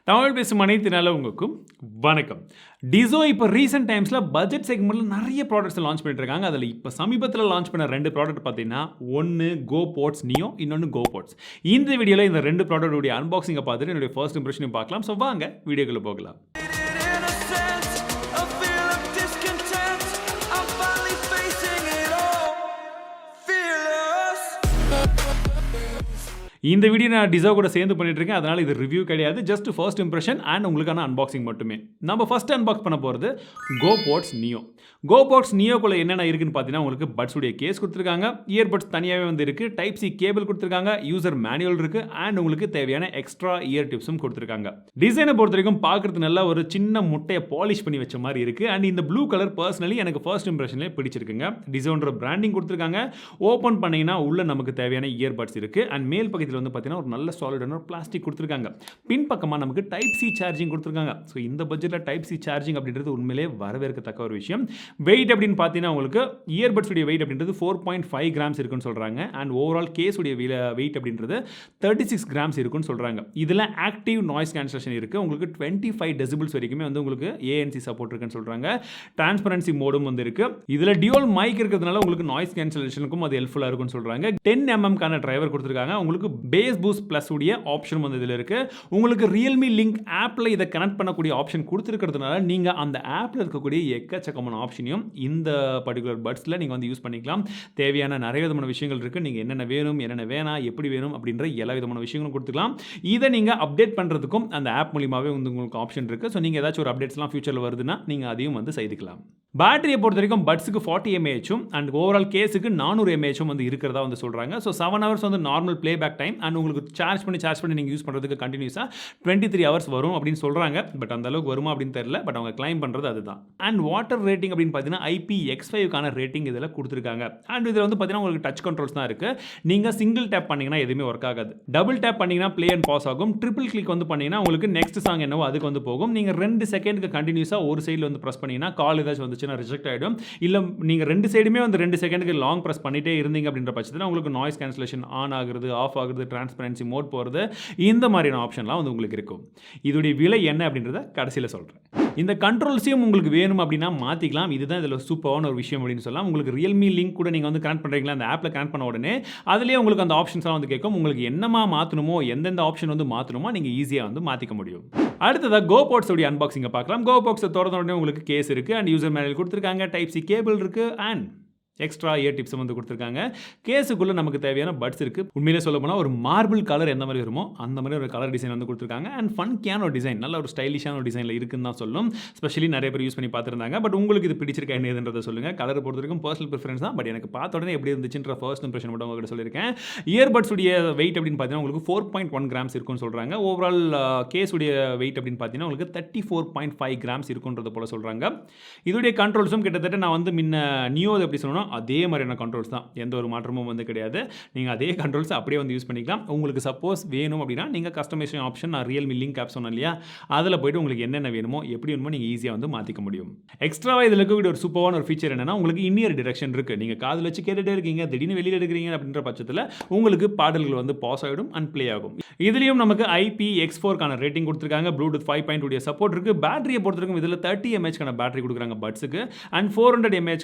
தமிழ் பேசும் அனைத்து நல்லவங்களுக்கும் வணக்கம். டிசோ இப்போ ரீசெண்ட் டைம்ஸில் பட்ஜெட் செக்மெண்ட்டில் நிறைய ப்ராடக்ட்ஸ் லான்ச் பண்ணிட்டு இருக்காங்க. அதில் இப்போ சமீபத்தில் லான்ச் பண்ண 2 ப்ராடக்ட் பார்த்தீங்கன்னா, ஒன்று GoPods Neo, இன்னொன்று GoPods. இந்த வீடியோவில் இந்த 2 ப்ராடக்ட்டுடைய அன்பாக்சிங்கை பார்த்துட்டு என்னுடைய ஃபர்ஸ்ட் இம்ப்ரெஷனையும் பார்க்கலாம். ஸோ வாங்க வீடியோக்குள்ளே போகலாம். இந்த வீடியோ நான் டிசோ கூட சேர்ந்து பண்ணிட்டு இருக்கேன். அதனால் இது ரிவ்யூ கிடையாது, ஜஸ்ட் ஃபர்ஸ்ட் இம்ப்ரெஷன் அண்ட் உங்களுக்கான அன்பாக்சிங் மட்டுமே. நம்ம ஃபர்ஸ்ட் அன்பாக்ஸ் பண்ண போகிறது GoPods Neo. GoPods Neoக்குள்ள என்னென்ன இருக்குன்னு பார்த்தீங்கன்னா, உங்களுக்கு பட்ஸ் உடைய கேஸ் கொடுத்துருக்காங்க, இயர்பட்ஸ் தனியாகவே வந்து இருக்குது, டைப் சி கேபிள் கொடுத்துருக்காங்க, யூசர் மேனுவல் இருக்குது அண்ட் உங்களுக்கு தேவையான எக்ஸ்ட்ரா இயர் டிப்ஸும் கொடுத்துருக்காங்க. டிசைனை பொறுத்த வரைக்கும் பார்க்குறது நல்லா ஒரு சின்ன முட்டையை பாலிஷ் பண்ணி வச்ச மாதிரி இருக்குது. அண்ட் இந்த ப்ளூ கலர் பர்சனலி எனக்கு ஃபர்ஸ்ட் இம்ப்ரெஷன்லேயே பிடிச்சிருக்குங்க. டிசோன்ற பிராண்டிங் கொடுத்துருக்காங்க. ஓப்பன் பண்ணிங்கன்னா உள்ள நமக்கு தேவையான இயர்பட்ஸ் இருக்குது. அண்ட் மேல் பக்கத்தில் வந்து பார்த்தீங்கன்னா ஒரு நல்ல சாலிடான ஒரு பிளாஸ்டிக் கொடுத்துருக்காங்க. பின் பக்கமாக நமக்கு டைப் சி சார்ஜிங் கொடுத்துருக்காங்க. ஸோ இந்த பட்ஜெட்டில் டைப் சி சார்ஜிங் அப்படின்றது உண்மையிலே வரவேற்கத்தக்க ஒரு விஷயம். வெயிட் அப்படின்னு பார்த்தீங்கன்னா, உங்களுக்கு இயர்பட்ஸ் உடைய வெயிட் அப்படின்றது 4.5 கிராம்ஸ் இருக்குன்னு சொல்கிறாங்க. அண்ட் ஓவரால் கேஸ் உடைய வெயிட் அப்படின்றது 36 கிராம்ஸ் இருக்குன்னு சொல்கிறாங்க. இதில் ஆக்டிவ் நாய்ஸ் கேன்சலேஷன் இருக்குது. உங்களுக்கு 25 டெசிபிள்ஸ் வரைக்குமே வந்து உங்களுக்கு ANC சப்போர்ட் இருக்குன்னு சொல்கிறாங்க. டிரான்ஸ்பரன்சி மோடும் வந்து இருக்குது. இதில் டியூவல் மைக் இருக்கிறதுனால உங்களுக்கு நாய்ஸ் கேன்சலேஷனுக்கும் அது ஹெல்ப்ஃபுல்லாக இருக்குன்னு சொல்கிறாங்க. 10mm டிரைவர் கொடுத்துருக்காங்க. உங்களுக்கு பேஸ் பூஸ்ட் ப்ளஸ் உடைய ஆப்ஷன் வந்து இதில் இருக்குது. உங்களுக்கு Realme லிங்க் ஆப்பில் இதை கனெக்ட் பண்ணக்கூடிய ஆப்ஷன் கொடுத்துருக்கிறதுனால நீங்கள் அந்த ஆப்பில் இருக்கக்கூடிய எக்கச்சக்கமான ஆப்ஷனையும் இந்த பர்டிகுலர் பட்ஸில் நீங்கள் வந்து யூஸ் பண்ணிக்கலாம். தேவையான நிறைய விதமான விஷயங்கள் இருக்குது. நீங்கள் என்னென்ன வேணும், என்னென்ன வேணாம், எப்படி வேணும் அப்படின்ற எல்லா விதமான விஷயங்களும் கொடுத்துக்கலாம். இதை நீங்கள் அப்டேட் பண்ணுறதுக்கும் அந்த ஆப் மூலியமாகவே வந்து உங்களுக்கு ஆப்ஷன் இருக்குது. ஸோ நீங்கள் ஏதாச்சும் ஒரு அப்டேட்ஸ்லாம் ஃபியூச்சரில் வருதுன்னா நீங்கள் அதையும் வந்து செய்துக்கலாம். பேட்டரியை பொறுத்த வரைக்கும் பட்ஸுக்கு 40 mAh அண்ட் ஓவரால் கேஸுக்கு 400 mAh வந்து இருக்கிறதா வந்து சொல்கிறாங்க. ஸோ 7 hours வந்து normal playback time and உங்களுக்கு சார்ஜ் பண்ணி நீங்கள் யூஸ் பண்ணுறதுக்கு கண்டினியூஸாக 23 hours வரும் அப்படின்னு சொல்கிறாங்க. பட் அந்த அளவுக்கு வருமா அப்படின்னு தெரியல. பட் அவங்க கிளைம் பண்ணுறது அதுதான். அண்ட் வாட்டர் ரேட்டிங் அப்படின்னு பார்த்தீங்கன்னா IPX5க்கான ரேட்டிங் இதில் கொடுத்துருக்காங்க. அண்ட் இதில் வந்து பார்த்தீங்கன்னா உங்களுக்கு டச் கண்ட்ரோல்ஸ் தான் இருக்குது. நீங்கள் சிங்கிள் டேப் பண்ணிங்கன்னா எதுவுமே ஒர்க் ஆகாது. டபுள் டேப் பண்ணிங்கன்னா ப்ளே அண்ட் பாஸ் ஆகும். ட்ரிபிள் கிளிக் வந்து பண்ணிங்கன்னா உங்களுக்கு நெக்ஸ்ட் சாங் என்னவோ அதுக்கு வந்து போகும். நீங்கள் 2 செகண்டுக்கு கண்டினியூஸாக ஒரு சைடில் வந்து ப்ரெஸ் பண்ணிங்கன்னா கால் ஏதாச்சும் வந்துச்சுன்னா ரிஜெக்ட் ஆகிடும். இல்லை நீங்கள் 2 சைடுமே வந்து 2 செகண்டுக்கு லாங் ப்ரெஸ் பண்ணிட்டே இருந்தீங்க அப்படின்ற பட்சத்தில் உங்களுக்கு நாய்ஸ் கேன்சலேஷன் ஆன் ஆகுறது, ஆஃப் ஆகுறது, டிரான்ஸ்பரன்சி மோட் போகிறது, இந்த மாதிரியான ஆப்ஷன்லாம் வந்து உங்களுக்கு இருக்கும். இதோடைய விலை என்ன அப்படின்றத கடைசியில் சொல்கிறேன். இந்த கண்ட்ரோல்ஸையும் உங்களுக்கு வேணும் அப்படின்னா மாற்றிக்கலாம். இதுதான் இதில் சூப்பரான ஒரு விஷயம் அப்படின்னு சொல்லலாம். உங்களுக்கு Realme லிங்க் கூட நீங்கள் வந்து கனெக்ட் பண்ணுறீங்களா, அந்த ஆப்பில் கனெக்ட் பண்ண உடனே அதுலேயே உங்களுக்கு அந்த ஆப்ஷன்ஸ்லாம் வந்து கேட்கும். உங்களுக்கு என்னமா மாற்றணுமோ, எந்தெந்த ஆப்ஷன் வந்து மாற்றணுமோ நீங்கள் ஈஸியாக வந்து மாற்றிக்க முடியும். அடுத்ததாக GoPods உடைய அன்பாக்சிங்கை பார்க்கலாம். GoPods திறந்த உடனே உங்களுக்கு கேஸ் இருக்குது அண்ட் யூசர் மேனுவல் கொடுத்துருக்காங்க, டைப் சி கேபிள் இருக்குது அண்ட் எக்ஸ்ட்ரா இயர் டிப்ஸ் வந்து கொடுத்துருக்காங்க. கேஸுக்குள்ளே நமக்கு தேவையான பட்ஸ் இருக்குது. உண்மையிலே சொல்ல போனால் ஒரு மார்பிள் கலர் எந்த மாதிரி வருமோ அந்த மாதிரி ஒரு கலர் டிசைன் வந்து கொடுத்துருக்காங்க. அண்ட் ஃபன்கியான ஒரு டிசைன், நல்ல ஒரு ஸ்டைலிஷான ஒரு டிசைனில் இருக்குன்னு தான் சொல்லும். ஸ்பெஷலி நிறைய பேர் யூஸ் பண்ணி பார்த்துருந்தாங்க. பட் உங்களுக்கு இது பிடிச்சிருக்கா என்னதுன்றதை சொல்லுங்கள். கலர் பொறுத்த வரைக்கும் பர்சனல் ப்ரிஃபரன்ஸ் தான். பட் எனக்கு பார்த்த உடனே எப்படி இருந்துச்சுன்ற ஃபர்ஸ்ட் இம்ப்ரெஷன் மட்டும் உங்கள்கிட்ட சொல்லியிருக்கேன். இயர்பட்ஸ் உடைய வெயிட் அப்படின்னு பார்த்தீங்கன்னா உங்களுக்கு 4.1 கிராம்ஸ் இருக்குன்னு சொல்கிறாங்க. ஓவரால் கேஸ் உடைய வெயிட் அப்படின்னு பார்த்தீங்கன்னா உங்களுக்கு 34.5 கிராம்ஸ் இருக்குன்றது போல சொல்கிறாங்க. இதோடைய கண்ட்ரோல்ஸும் கிட்டத்தட்ட நான் வந்து முன்ன நியோ எப்படி சொல்லணும் அதே மாதிரியான கண்ட்ரோல்ஸ் தான். எந்த ஒரு மாற்றமும் வந்து கிடையாது. நீங்கள் அதே கண்ட்ரோல்ஸ் அப்படியே வந்து யூஸ் பண்ணிக்கலாம். உங்களுக்கு சப்போஸ் வேணும் அப்படின்னா நீங்கள் கஸ்டமைசேஷன் ஆப்ஷன் நான் Realme லிங்க் ஆப் சொன்னேன் இல்லையா, அதில் போய்ட்டு உங்களுக்கு என்னென்ன வேணுமோ எப்படி வேணுமோ நீங்கள் ஈஸியாக வந்து மாற்றிக்க முடியும். எக்ஸ்ட்ராவாக இதில் இருக்கக்கூடிய ஒரு சூப்பரான ஒரு ஃபீச்சர் என்னன்னா, உங்களுக்கு இன்னியர் டிரெக்ஷன் இருக்குது. நீங்கள் காதில் வச்சு கேட்டுகிட்டே இருக்கீங்க, திடீர்னு வெளியில் எடுக்கிறீங்க அப்படின்ற பட்சத்தில் உங்களுக்கு பாடல்கள் வந்து பாஸ் ஆகிடும் அண்ட் ப்ளே ஆகும். இதுலேயும் நமக்கு IPX4க்கான ரேட்டிங் கொடுத்துருக்காங்க. ப்ளூடூத் 5.2 சப்போர்ட் இருக்குது. பேட்டரியை பொறுத்தவரைக்கும் இதில் 30 mAh பேட்டரி கொடுக்குறாங்க பட்ஸுக்கு அண்ட் 400 mAh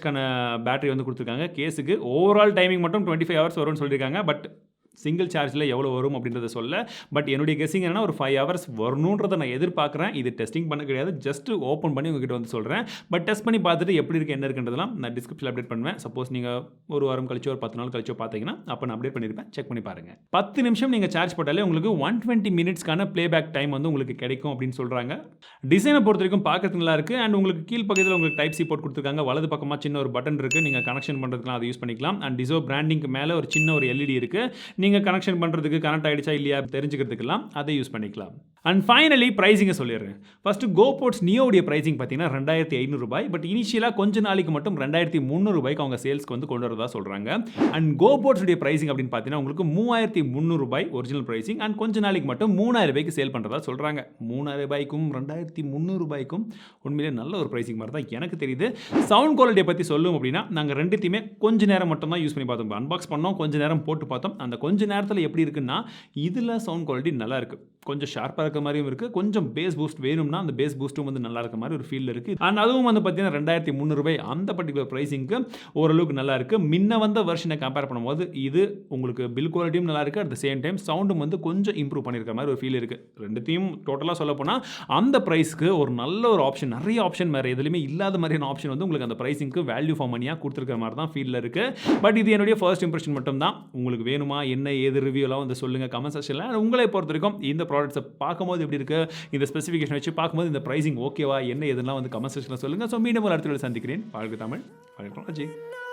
பேட்டரி வந்து கொடுத்துருக்காங்க. கேஸுக்கு ஓவரால் டைமிங் மட்டும் 25 hours வரும்னு சொல்லியிருக்காங்க. பட் சிங்கிள் சார்ஜில் எவ்வளோ வரும் அப்படின்றத சொல்ல. பட் என்னுடைய கெஸிங் என்னன்னா ஒரு 5 hours வரணுன்றதை நான் எதிர்பார்க்குறேன். இது டெஸ்டிங் பண்ண கிடையாது, ஜஸ்ட் ஓப்பன் பண்ணி உங்ககிட்ட வந்து சொல்கிறேன். பட் டெஸ்ட் பண்ணி பார்த்துட்டு எப்படி இருக்குது என்ன இருக்குன்றதெல்லாம் நான் டிஸ்கிரிப்ஷனில் அப்டேட் பண்ணுவேன். சப்போஸ் நீங்கள் ஒரு வாரம் கழிச்சோ ஒரு 10 நாள் கழிச்சோ பார்த்தீங்கன்னா அப்போ நான் அப்டேட் பண்ணியிருப்பேன். செக் பண்ணி பாருங்கள். 10 நிமிஷம் நீங்கள் சார்ஜ் போட்டாலே உங்களுக்கு 120 minutesக்கான ப்ளே பேக் டைம் வந்து உங்களுக்கு கிடைக்கும் அப்படின்னு சொல்கிறாங்க. டிசைனை பொறுத்த வரைக்கும் பார்க்கறது நல்லா இருக்குது. அண்ட் உங்களுக்கு கீழ் பக்கத்தில் உங்களுக்கு டைப் சி போர்ட் கொடுத்துருக்காங்க. வலது பக்கமாக சின்ன ஒரு பட்டன் இருக்குது. நீங்கள் கனெக்ஷன் பண்ணுறதுக்குலாம் அதை யூஸ் பண்ணிக்கலாம். அண்ட் டிசோ பிராண்டிங்க்கு மேலே ஒரு சின்ன ஒரு LED இருக்குது. நீங்கள் கனெக்ஷன் பண்ணுறதுக்கு கனெக்ட் ஆகிடுச்சா இல்லையா தெரிஞ்சுக்கிறதுக்கெல்லாம் அதை யூஸ் பண்ணிக்கலாம். அண்ட் ஃபைனலி ப்ரைஸிங்கை சொல்லிடுறேன். ஃபஸ்ட்டு GoPods Neo உடைய ப்ரைஸிங் பார்த்தீங்கன்னா 2500 ரூபாய். பட் இனிஷியலாக கொஞ்ச நாளைக்கு மட்டும் 2300 ரூபாய்க்கு அவங்க சேல்ஸ்க்கு வந்து கொண்டு வரதா சொல்கிறாங்க. அண்ட் GoPods உடைய ப்ரைஸிங் அப்படின்னு பார்த்தீங்கன்னா உங்களுக்கு 3300 ரூபாய் ஒரிஜினல் ப்ரைஸிங் அண்ட் கொஞ்ச நாளைக்கு மட்டும் 3000 ரூபாய்க்கு சேல் பண்ணுறதா சொல்கிறாங்க. 3000 ரூபாய்க்கும் 2300 ரூபாய்க்கும் உண்மையிலே நல்ல ஒரு ப்ரைஸிங் மாதிரி தான் எனக்கு தெரியுது. சவுண்ட் குவாலிட்டியை பற்றி சொல்லும் அப்படின்னா நாங்கள் ரெண்டுத்தையுமே கொஞ்ச நேரம் மட்டும் தான் யூஸ் பண்ணி பார்த்தோம். அன்பாக்ஸ் பண்ணோம், கொஞ்ச நேரம் போட்டு பார்த்தோம். அந்த கொஞ்ச கொஞ்ச நேரத்தில் எப்படி இருக்குன்னா இதில் சவுண்ட் குவாலிட்டி நல்லா இருக்குது, கொஞ்சம் ஷார்ப்பாக இருக்க மாதிரியும் இருக்குது, கொஞ்சம் பேஸ் பூஸ்ட் வேணும்னா அந்த பேஸ் பூஸ்ட்டும் வந்து நல்லா இருக்க மாதிரி ஒரு ஃபீல் இருக்குது. அண்ட் அதுவும் வந்து பார்த்தீங்கன்னா 2300 ரூபாய் அந்த பர்டிகுலர் ப்ரைஸிங்க்கு ஓரளவுக்கு நல்லா இருக்குது. முன்ன வந்த வெர்ஷனை கம்பேர் பண்ணும்போது இது உங்களுக்கு பில் குவாலிட்டியும் நல்லா இருக்குது, அட் த சேம் டைம் சவுண்டும் வந்து கொஞ்சம் இம்ப்ரூவ் பண்ணியிருக்க மாதிரி ஒரு ஃபீல் இருக்குது. ரெண்டுத்தையும் டோட்டலாக சொல்ல போனால் அந்த ப்ரைஸ்க்கு ஒரு நல்ல ஒரு ஆப்ஷன், நிறைய ஆப்ஷன் வேறு எதுலையுமே இல்லாத மாதிரியான ஆப்ஷன் வந்து உங்களுக்கு அந்த ப்ரைஸிங்க்கு வேல்யூ ஃபார் மணியாக கொடுத்துருக்க மாதிரி தான் ஃபீலில் இருக்குது. பட் இது என்னுடைய ஃபர்ஸ்ட் இம்ப்ரெஷன் மட்டும் தான். உங்களுக்கு வேணுமா என்ன ஏது ரிவ்யூலாம் வந்து சொல்லுங்கள் கமெண்ட் செக்ஷனில். உங்களை பொறுத்த வரைக்கும் இந்த ப்ராடக்ட்ஸை பார்க்கும்போது எப்படி இருக்குது, இந்த ஸ்பெசிஃபிகேஷன் வச்சு பார்க்கும்போது இந்த ப்ரைஸிங் ஓகேவா என்ன எதுலாம் வந்து கமெண்ட் செக்ஷனில் சொல்லுங்கள். ஸோ மீண்டும் ஒரு அடுத்த சந்திக்கிறேன். வாழ்க தமிழ், வாழ்க